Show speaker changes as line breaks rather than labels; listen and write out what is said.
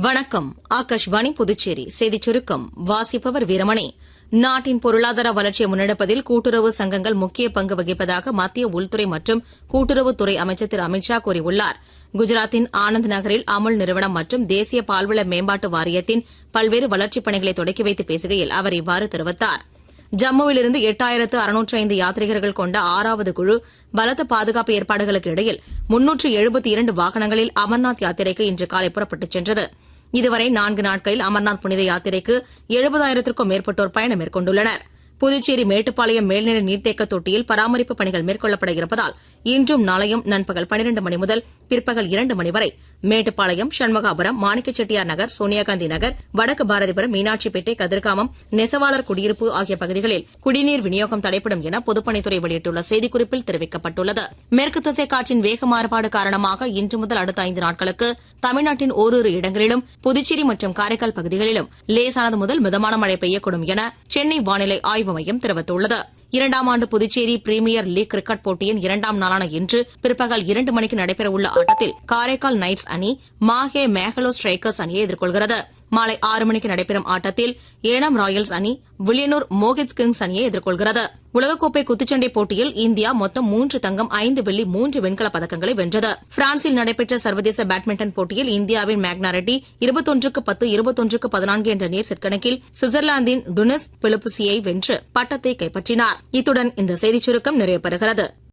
வணக்கம். ஆகாஷ்வாணி புதுச்சேரி செய்திச் சுருக்கம் வாசிப்பவர் வீரமணி. நாட்டின் பொருளாதார வளர்ச்சியை முன்னெடுப்பதில் கூட்டுறவு சங்கங்கள் முக்கிய பங்கு வகிப்பதாக மத்திய உள்துறை மற்றும் கூட்டுறவுத்துறை அமைச்சர் திரு அமித் ஷா கூறியுள்ளார். குஜராத்தின் ஆனந்த் நகரில் அமுல் நிறுவனம் மற்றும் தேசிய பால்வள மேம்பாட்டு வாரியத்தின் பல்வேறு வளர்ச்சிப் பணிகளை தொடக்கி வைத்து பேசுகையில் அவர் இவ்வாறு தெரிவித்தார். ஜம்முவிலிருந்து 8605 யாத்ரீகர்கள் கொண்ட 6வது குழு பலத்த பாதுகாப்பு ஏற்பாடுகளுக்கு இடையில் 372 வாகனங்களில் அமர்நாத் யாத்திரைக்கு இன்று காலை புறப்பட்டுச் சென்றது. இதுவரை 4 நாட்களில் அமர்நாத் புனித யாத்திரைக்கு 70,000க்கும் மேற்பட்டோர் பயணம் மேற்கொண்டுள்ளனர். புதுச்சேரி மேட்டுப்பாளையம் மேல்நிலை நீர்த்தேக்க தொட்டியில் பராமரிப்பு பணிகள் மேற்கொள்ளப்பட இருப்பதால் இன்றும் நாளையும் நண்பகல் 12 மணி முதல் பிற்பகல் 2 மணி வரை மேட்டுப்பாளையம், சண்முகாபுரம், மாணிக்கச்செட்டியார் நகர், சோனியாகாந்தி நகர், வடக்கு பாரதிபுரம், மீனாட்சிப்பேட்டை, கதிர்காமம், நெசவாளர் குடியிருப்பு ஆகிய பகுதிகளில் குடிநீர் விநியோகம் தடைப்படும் என பொதுப்பணித்துறை வெளியிட்டுள்ள செய்திக்குறிப்பில் தெரிவிக்கப்பட்டுள்ளது. மேற்கு திசை காற்றின் வேக மாறுபாடு காரணமாக இன்று முதல் அடுத்த 5 நாட்களுக்கு தமிழ்நாட்டின் ஓரிரு இடங்களிலும் புதுச்சேரி மற்றும் காரைக்கால் பகுதிகளிலும் லேசானது முதல் மிதமான மழை பெய்யக்கூடும் என சென்னை வானிலை ஆய்வு மையம் தெரிவித்துள்ளது. 2ஆம் ஆண்டு புதுச்சேரி பிரீமியர் லீக் கிரிக்கெட் போட்டியின் 2ஆம் நாளான இன்று பிற்பகல் 2 மணிக்கு நடைபெறவுள்ள ஆட்டத்தில் காரைக்கால் நைட்ஸ் அணி மாஹே மேகலோ ஸ்ட்ரைக்கர்ஸ் அணியை எதிர்கொள்கிறது. மாலை 6 மணிக்கு நடைபெறும் ஆட்டத்தில் ஏனாம் ராயல்ஸ் அணி வில்லியனூர் மோகித் கிங்ஸ் அணியை எதிர்கொள்கிறது. உலகக்கோப்பை குத்துச்சண்டை போட்டியில் இந்தியா மொத்தம் 3 தங்கம், 5 வெள்ளி, 3 வெண்கலப் பதக்கங்களை வென்றது. பிரான்சில் நடைபெற்ற சர்வதேச பேட்மிண்டன் போட்டியில் இந்தியாவின் மேக்னா ரெட்டி 21-10, 21-14 என்ற நேர் செட் கணக்கில் சுவிட்சர்லாந்தின் டுனிஸ் பிலிப்புசியை வென்று பட்டத்தை கைப்பற்றினார். இத்துடன் இந்த செய்திச் சுருக்கம் நிறைவு பெறுகிறது.